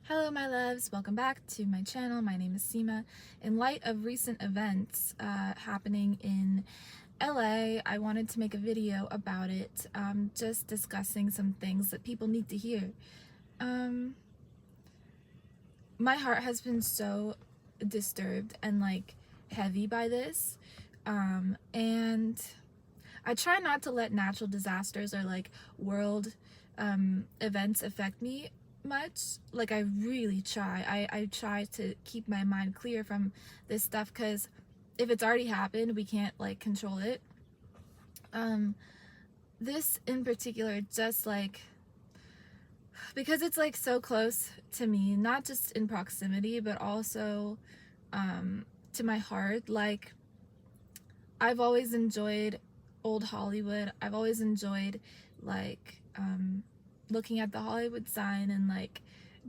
Hello my loves, welcome back to my channel. My name is Seema. In light of recent events happening in LA, I wanted to make a video about it, just discussing some things that people need to hear. My heart has been so disturbed and heavy by this, and I try not to let natural disasters or world events affect me much. I really try. I try to keep my mind clear from this stuff, because if it's already happened, we can't control it. This in particular, just because it's so close to me, not just in proximity but also to my heart. I've always enjoyed old Hollywood. I've always enjoyed looking at the Hollywood sign and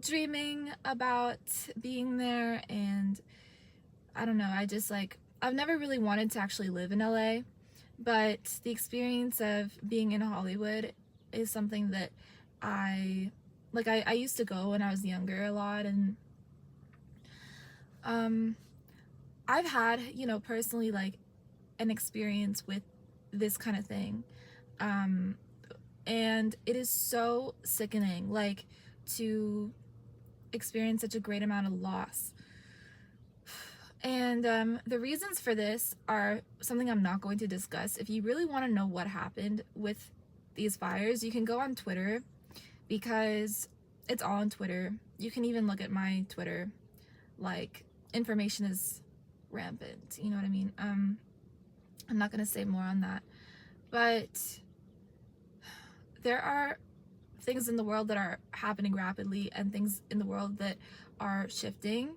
dreaming about being there. And I don't know, I've never really wanted to actually live in LA, but the experience of being in Hollywood is something that I used to go when I was younger a lot. And I've had, personally an experience with this kind of thing, and it is so sickening to experience such a great amount of loss. And the reasons for this are something I'm not going to discuss. If you really want to know what happened with these fires, you can go on Twitter, because it's all on Twitter. You can even look at my Twitter. Information is rampant, you know what I mean? I'm not going to say more on that, but there are things in the world that are happening rapidly and things in the world that are shifting.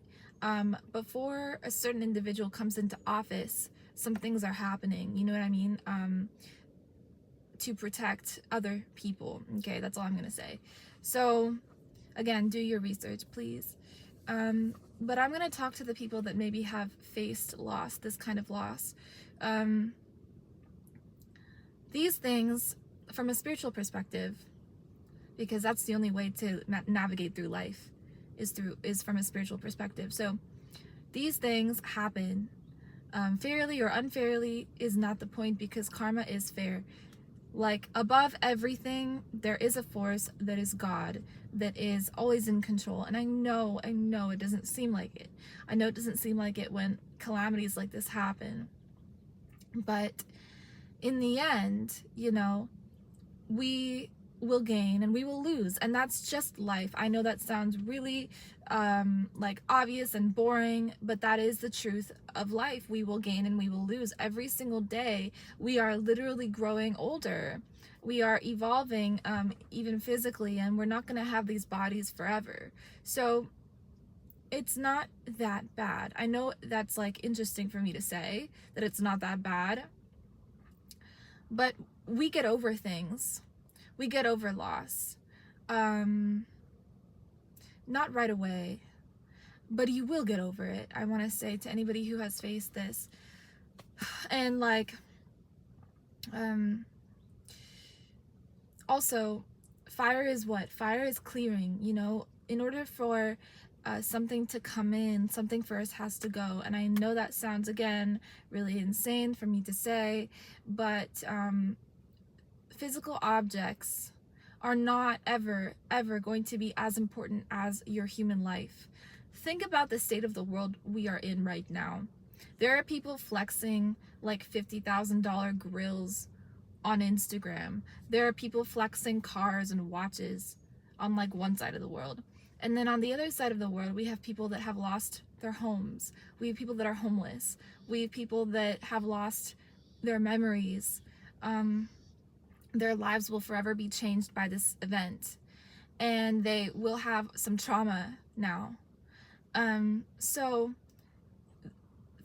Before a certain individual comes into office, some things are happening, you know what I mean? To protect other people. Okay, that's all I'm gonna say. So again, do your research, please. But I'm gonna talk to the people that maybe have faced loss, this kind of loss. These things, from a spiritual perspective, because that's the only way to navigate through life, is from a spiritual perspective. So these things happen, fairly or unfairly is not the point, because karma is fair. Above everything, there is a force that is God, that is always in control. And I know it doesn't seem like it. I know it doesn't seem like it when calamities like this happen. But in the end, we will gain and we will lose, and that's just life. I know that sounds really obvious and boring, but that is the truth of life. We will gain and we will lose every single day. We are literally growing older. We are evolving, even physically, and we're not going to have these bodies forever. So it's not that bad. I know that's interesting for me to say, that it's not that bad, but we get over things. We get over loss. Not right away, but you will get over it. I want to say to anybody who has faced this. And also, fire is what? Fire is clearing, in order for something to come in, something first has to go. And I know that sounds, again, really insane for me to say, but physical objects are not ever going to be as important as your human life. Think about the state of the world we are in right now. There are people flexing $50,000 grills on Instagram. There are people flexing cars and watches on one side of the world. And then on the other side of the world, we have people that have lost their homes. We have people that are homeless. We have people that have lost their memories. Their lives will forever be changed by this event, and they will have some trauma now. So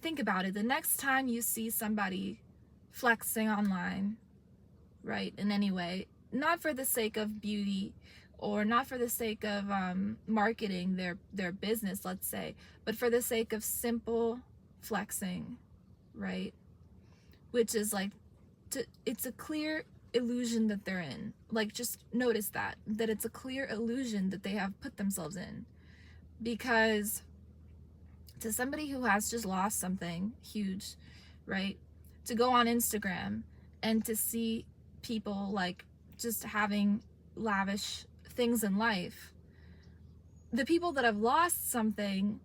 think about it. The next time you see somebody flexing online, right, in any way, not for the sake of beauty or not for the sake of marketing their business, let's say, but for the sake of simple flexing, right, which is it's a clear illusion that they're in. Just notice that it's a clear illusion that they have put themselves in. Because to somebody who has just lost something huge, right? To go on Instagram and to see people like just having lavish things in life, the people that have lost something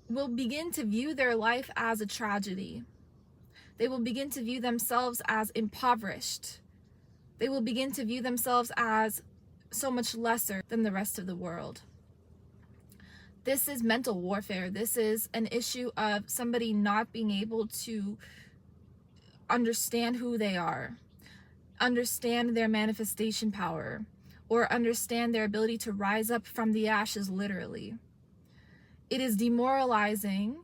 will begin to view their life as a tragedy. They will begin to view themselves as impoverished. They will begin to view themselves as so much lesser than the rest of the world. This is mental warfare. This is an issue of somebody not being able to understand who they are, understand their manifestation power, or understand their ability to rise up from the ashes, literally. It is demoralizing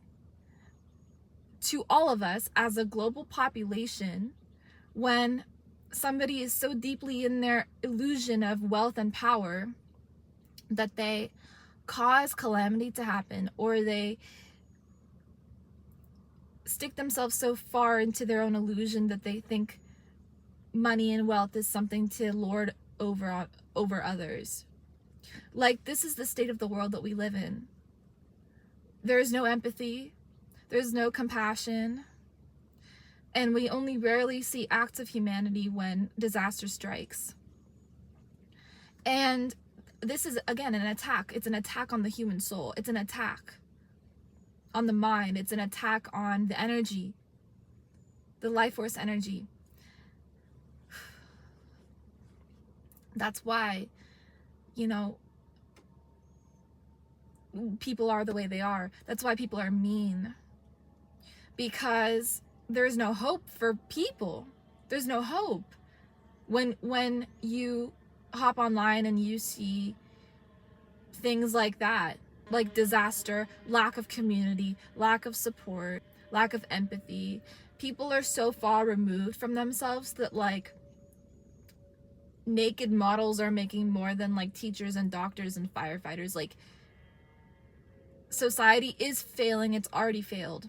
to all of us as a global population when somebody is so deeply in their illusion of wealth and power that they cause calamity to happen, or they stick themselves so far into their own illusion that they think money and wealth is something to lord over others. Like, this is the state of the world that we live in. There is no empathy, there's no compassion, and we only rarely see acts of humanity when disaster strikes. And this is, again, an attack. It's an attack on the human soul. It's an attack on the mind. It's an attack on the energy, the life force energy. That's why, people are the way they are. That's why people are mean. Because there's no hope for people. There's no hope. When you hop online and you see things like that, like disaster, lack of community, lack of support, lack of empathy, people are so far removed from themselves that like naked models are making more than like teachers and doctors and firefighters. Like, society is failing. It's already failed.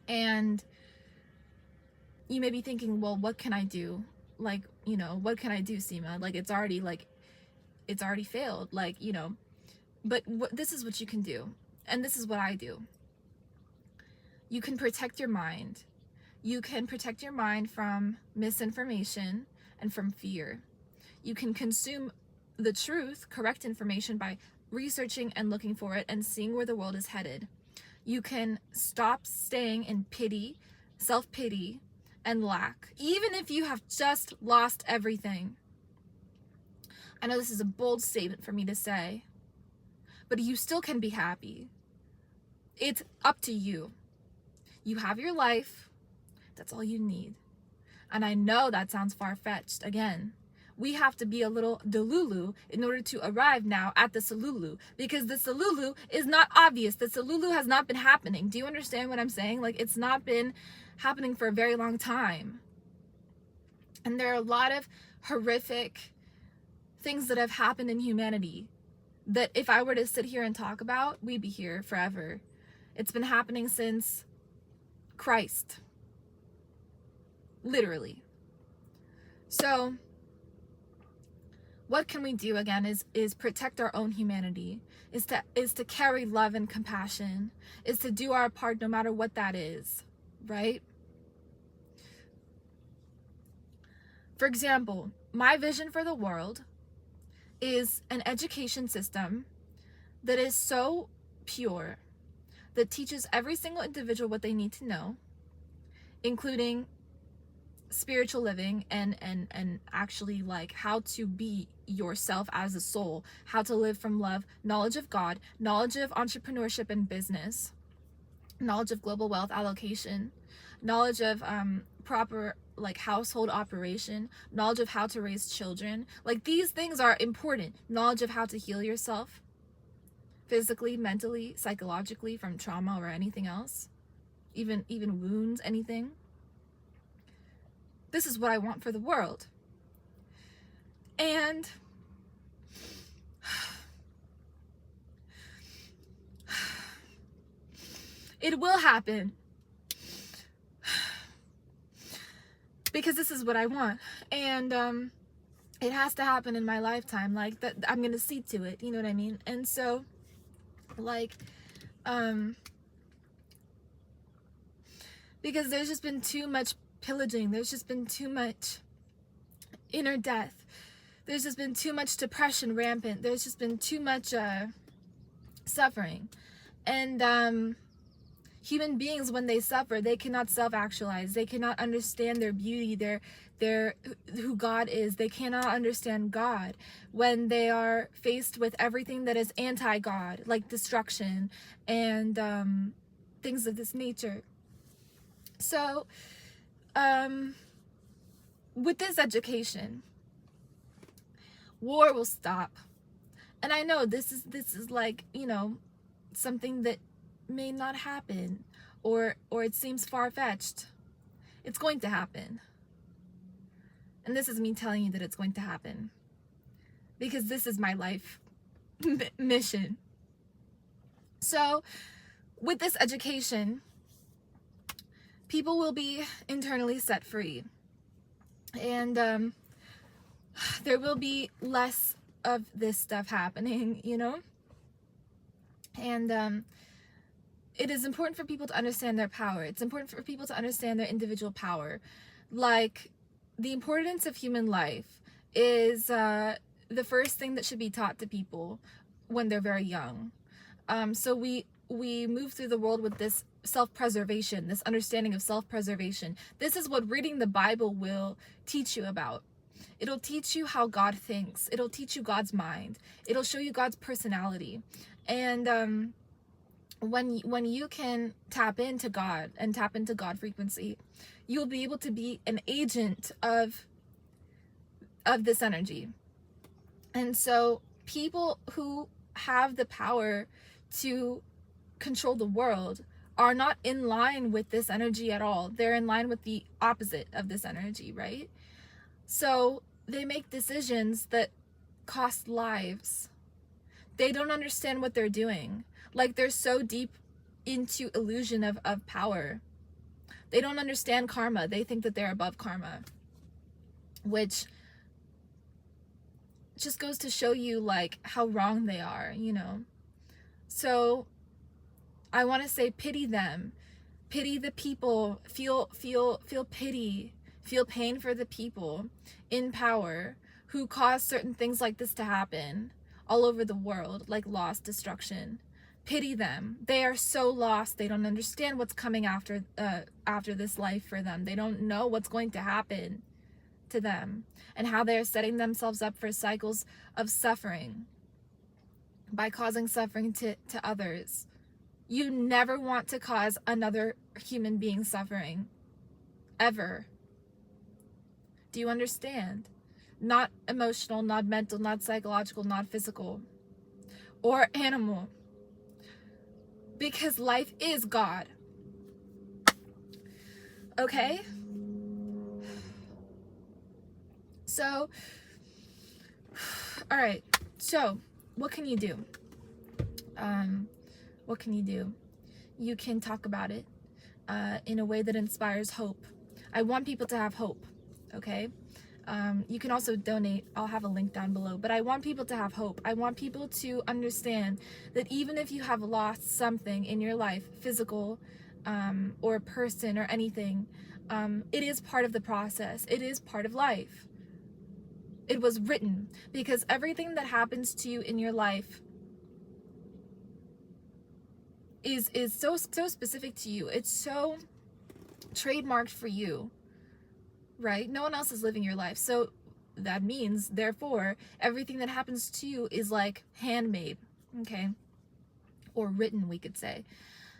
And you may be thinking, well, what can I do? Like, what can I do, Seema? Like, it's already failed. Like, but this is what you can do. And this is what I do. You can protect your mind. You can protect your mind from misinformation and from fear. You can consume the truth, correct information, by researching and looking for it and seeing where the world is headed. You can stop staying in pity, self-pity, and lack, even if you have just lost everything. I know this is a bold statement for me to say, but you still can be happy. It's up to you. You have your life. That's all you need. And I know that sounds far-fetched. Again, we have to be a little delulu in order to arrive now at the Salulu, because the Salulu is not obvious. The Salulu has not been happening. Do you understand what I'm saying? Like, it's not been happening for a very long time. And there are a lot of horrific things that have happened in humanity that if I were to sit here and talk about, we'd be here forever. It's been happening since Christ. Literally. So what can we do, again, is protect our own humanity, is to carry love and compassion, is to do our part no matter what that is, right? For example, my vision for the world is an education system that is so pure, that teaches every single individual what they need to know, including spiritual living and actually like how to be yourself as a soul, how to live from love, knowledge of God, knowledge of entrepreneurship and business, knowledge of global wealth allocation, knowledge of proper like household operation, knowledge of how to raise children. Like, these things are important. Knowledge of how to heal yourself physically, mentally, psychologically from trauma or anything else, even wounds, anything. This is what I want for the world. And it will happen. Because this is what I want. And it has to happen in my lifetime. Like, that, I'm going to see to it. You know what I mean? And so Like, because there's just been too much pillaging, there's just been too much inner death, there's just been too much depression rampant, there's just been too much suffering. And human beings, when they suffer, they cannot self-actualize, they cannot understand their beauty, their who God is. They cannot understand God when they are faced with everything that is anti-God, like destruction and things of this nature. So with this education, war will stop. And I know this is like, you know, something that may not happen, or it seems far-fetched. It's going to happen. And this is me telling you that it's going to happen, because this is my life mission. So with this education, people will be internally set free, and there will be less of this stuff happening, you know. And it is important for people to understand their power. It's important for people to understand their individual power. Like, the importance of human life is the first thing that should be taught to people when they're very young. So we move through the world with this self-preservation, this understanding of self-preservation. This is what reading the Bible will teach you about. It'll teach you how God thinks. It'll teach you God's mind. It'll show you God's personality. And when you can tap into God and tap into God frequency, you'll be able to be an agent of this energy. And so people who have the power to control the world are not in line with this energy at all. They're in line with the opposite of this energy, right? So they make decisions that cost lives. They don't understand what they're doing. Like, they're so deep into illusion of power. They don't understand karma. They think that they're above karma, which just goes to show you like how wrong they are, you know. So I want to say, pity them, pity the people, feel pity, feel pain for the people in power who cause certain things like this to happen all over the world, like loss, destruction. Pity them. They are so lost. They don't understand what's coming after this life for them. They don't know what's going to happen to them, and how they're setting themselves up for cycles of suffering by causing suffering to others. You never want to cause another human being suffering, ever. Do you understand? Not emotional, not mental, not psychological, not physical, or animal. Because life is God. Okay? So, all right. So, what can you do? What can you do? You can talk about it in a way that inspires hope. I want people to have hope, okay? You can also donate. I'll have a link down below. But I want people to have hope. I want people to understand that even if you have lost something in your life, physical or a person or anything, it is part of the process. It is part of life. It was written, because everything that happens to you in your life is so specific to you. It's so trademarked for you, right? No one else is living your life. So that means, therefore, everything that happens to you is like handmade, okay? Or written, we could say.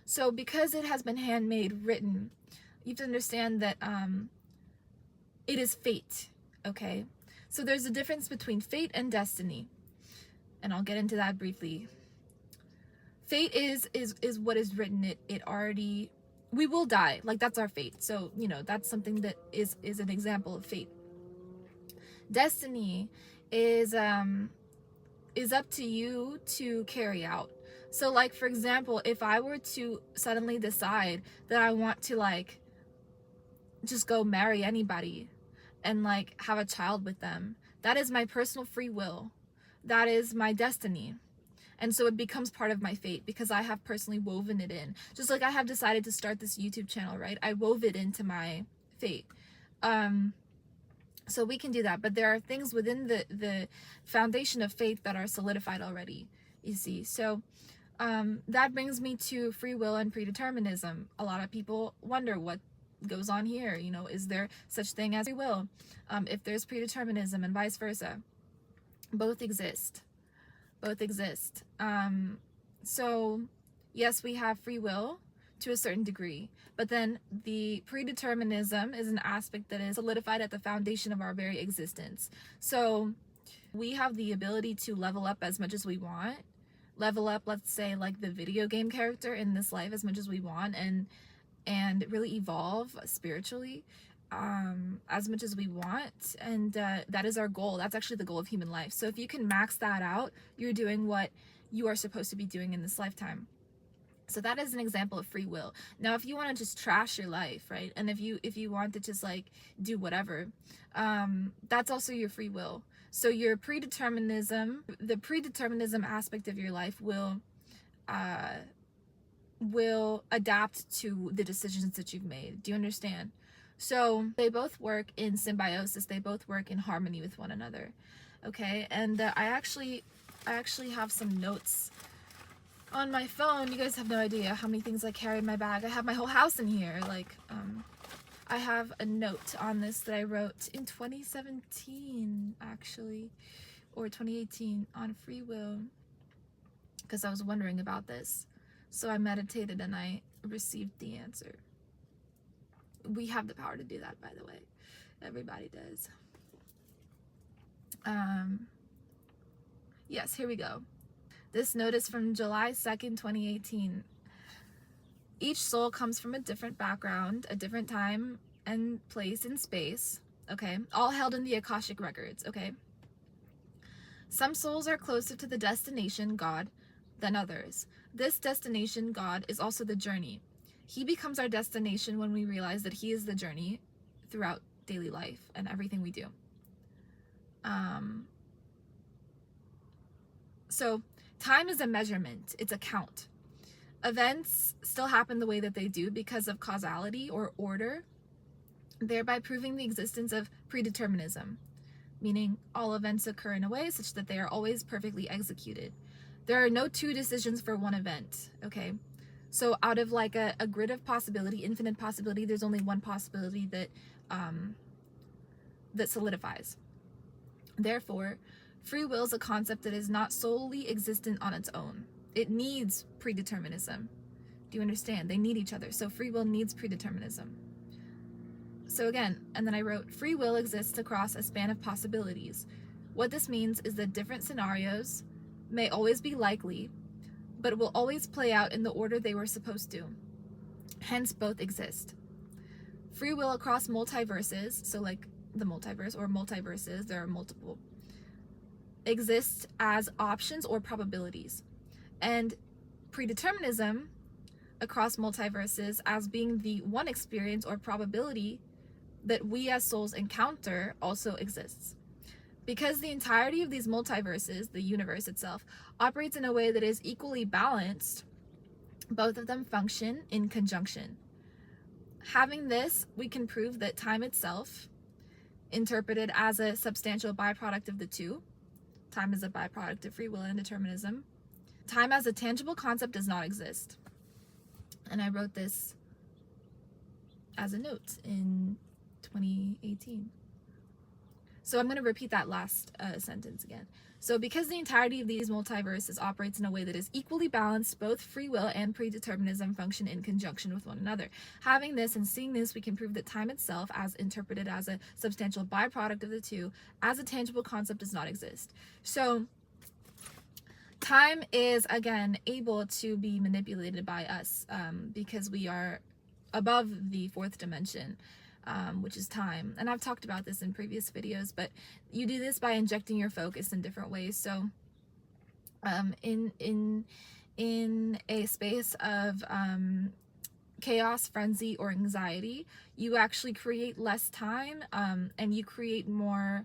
So because it has been handmade, written, you have to understand that it is fate, okay? So there's a difference between fate and destiny, and I'll get into that briefly. Fate is what is written. It already, we will die, like that's our fate. So, you know, that's something that is an example of fate. Destiny is up to you to carry out. So, like, for example, if I were to suddenly decide that I want to, like, just go marry anybody and, like, have a child with them, that is my personal free will. That is my destiny. And so it becomes part of my fate because I have personally woven it in. Just like I have decided to start this YouTube channel, right? I wove it into my fate. So we can do that, but there are things within the foundation of faith that are solidified already, you see. So that brings me to free will and predeterminism. A lot of people wonder what goes on here. You know, is there such thing as free will? If there's predeterminism and vice versa, both exist. Both exist. So yes, we have free will to a certain degree, but then the predeterminism is an aspect that is solidified at the foundation of our very existence. So we have the ability to level up as much as we want, level up, let's say, like the video game character in this life as much as we want, and really evolve spiritually as much as we want. And that is our goal. That's actually the goal of human life. So if you can max that out, you're doing what you are supposed to be doing in this lifetime. So that is an example of free will. Now, if you want to just trash your life, right? And if you want to just like do whatever, that's also your free will. So your predeterminism, the predeterminism aspect of your life will adapt to the decisions that you've made. Do you understand? So they both work in symbiosis. They both work in harmony with one another. Okay, and I actually have some notes on my phone. You guys have no idea how many things I carry in my bag. I have my whole house in here. Like, I have a note on this that I wrote in 2017, actually, or 2018, on free will, because I was wondering about this. So I meditated and I received the answer. We have the power to do that, by the way. Everybody does. Yes, here we go. This note is from July 2nd, 2018. Each soul comes from a different background, a different time and place in space, okay? All held in the Akashic records, okay? Some souls are closer to the destination, God, than others. This destination, God, is also the journey. He becomes our destination when we realize that He is the journey throughout daily life and everything we do. So time is a measurement. It's a count. Events still happen the way that they do because of causality or order, thereby proving the existence of predeterminism, meaning all events occur in a way such that they are always perfectly executed. There are no two decisions for one event, okay? So out of like a grid of possibility, infinite possibility, there's only one possibility that that solidifies. Therefore, free will is a concept that is not solely existent on its own. It needs predeterminism. Do you understand? They need each other. So free will needs predeterminism. So again, and then I wrote, free will exists across a span of possibilities. What this means is that different scenarios may always be likely, but will always play out in the order they were supposed to. Hence, both exist. Free will across multiverses, so like the multiverse or multiverses, there are multiple, exists as options or probabilities. And predeterminism across multiverses as being the one experience or probability that we as souls encounter also exists. Because the entirety of these multiverses, the universe itself, operates in a way that is equally balanced, both of them function in conjunction. Having this, we can prove that time itself, interpreted as a substantial byproduct of the two, time is a byproduct of free will and determinism, time as a tangible concept does not exist. And I wrote this as a note in 2018. So I'm going to repeat that last sentence again. So because the entirety of these multiverses operates in a way that is equally balanced, both free will and predeterminism function in conjunction with one another. Having this and seeing this, we can prove that time itself, as interpreted as a substantial byproduct of the two, as a tangible concept, does not exist. So time is, again, able to be manipulated by us because we are above the fourth dimension. Which is time. And I've talked about this in previous videos, but you do this by injecting your focus in different ways. So in a space of chaos, frenzy, or anxiety, you actually create less time and you create more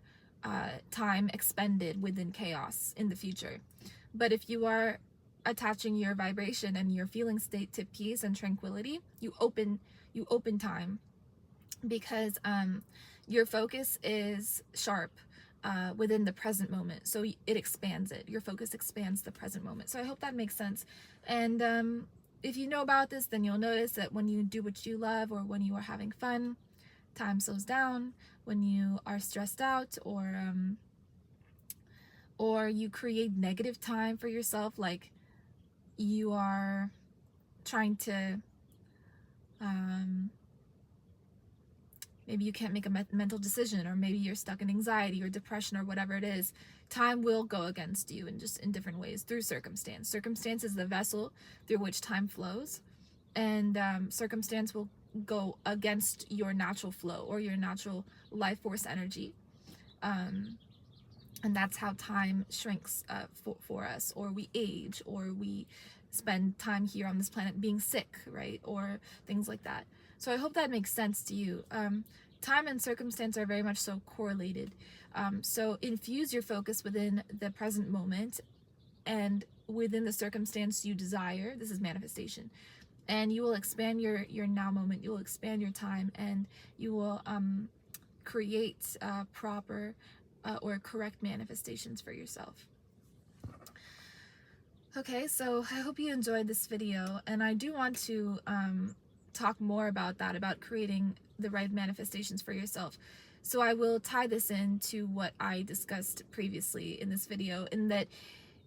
time expended within chaos in the future. But if you are attaching your vibration and your feeling state to peace and tranquility, you open time, because your focus is sharp within the present moment. So it expands it. Your focus expands the present moment. So I hope that makes sense. And if you know about this, then you'll notice that when you do what you love, or when you are having fun, time slows down. When you are stressed out, or you create negative time for yourself, like you are trying to maybe you can't make a mental decision, or maybe you're stuck in anxiety or depression or whatever it is, time will go against you in just in different ways through circumstance. Circumstance is the vessel through which time flows, and circumstance will go against your natural flow or your natural life force energy. And that's how time shrinks for us, or we age, or we spend time here on this planet being sick, right? Or things like that. So I hope that makes sense to you. Time and circumstance are very much so correlated. So infuse your focus within the present moment and within the circumstance you desire. This is manifestation. And you will expand your now moment. You will expand your time, and you will create proper or correct manifestations for yourself. Okay, so I hope you enjoyed this video, and I do want to talk more about that, about creating the right manifestations for yourself. So I will tie this into what I discussed previously in this video, in that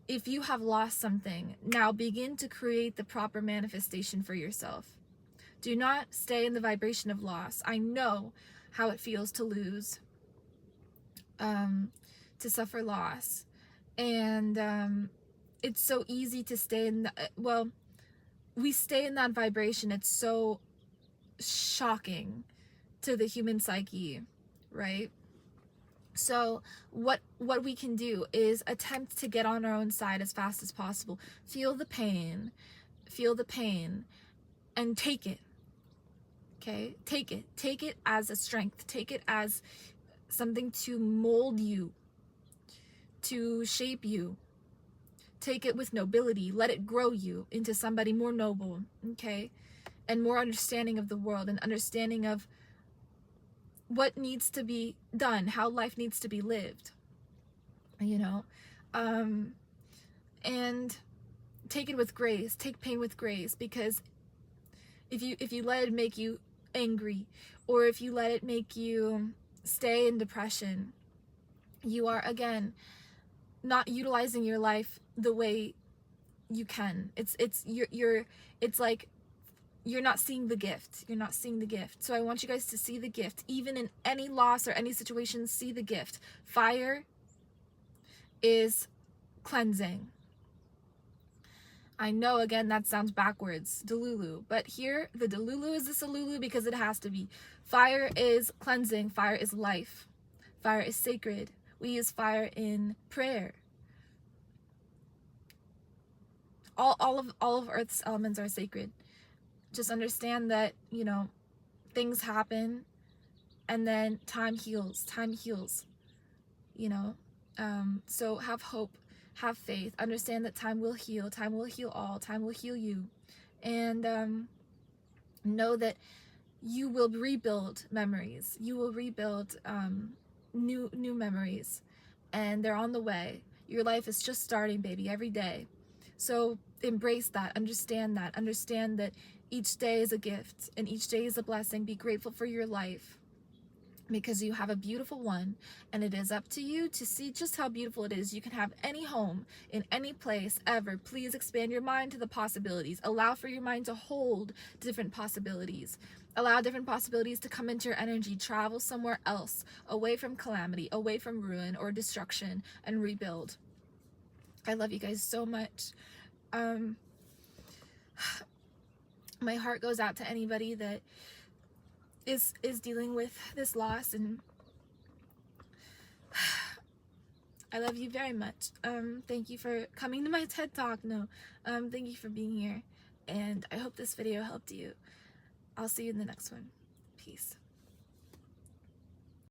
if you have lost something, now begin to create the proper manifestation for yourself. Do not stay in the vibration of loss. I know how it feels to lose, to suffer loss, and it's so easy to stay in the, we stay in that vibration. It's so shocking to the human psyche, right? So what we can do is attempt to get on our own side as fast as possible. Feel the pain, and take it. Okay, take it as a strength. Take it as something to mold you, to shape you. Take it with nobility. Let it grow you into somebody more noble, okay? And more understanding of the world, and understanding of what needs to be done, how life needs to be lived, you know? And take it with grace. Take pain with grace, because if you let it make you angry, or if you let it make you stay in depression, you are, again, not utilizing your life the way you can. It's like you're not seeing the gift. You're not seeing the gift. So I want you guys to see the gift. Even in any loss or any situation, see the gift. Fire is cleansing. I know, again, that sounds backwards, Delulu, but here the Delulu is the Salulu because it has to be. Fire is cleansing. Fire is life. Fire is sacred. We use fire in prayer. All of Earth's elements are sacred. Just understand that, you know, things happen, and then time heals. Time heals, you know. So have hope, have faith. Understand that time will heal. Time will heal all. Time will heal you, and know that you will rebuild memories. You will rebuild new memories, and they're on the way. Your life is just starting, baby, every day. So embrace that, understand that each day is a gift and each day is a blessing. Be grateful for your life, because you have a beautiful one, and it is up to you to see just how beautiful it is. You can have any home in any place ever. Please expand your mind to the possibilities. Allow for your mind to hold different possibilities. Allow different possibilities to come into your energy. Travel somewhere else, away from calamity, away from ruin or destruction, and rebuild. I love you guys so much. My heart goes out to anybody that is dealing with this loss, and I love you very much. Thank you for coming to my TED Talk. Thank you for being here, and I hope this video helped you. I'll see you in the next one. Peace.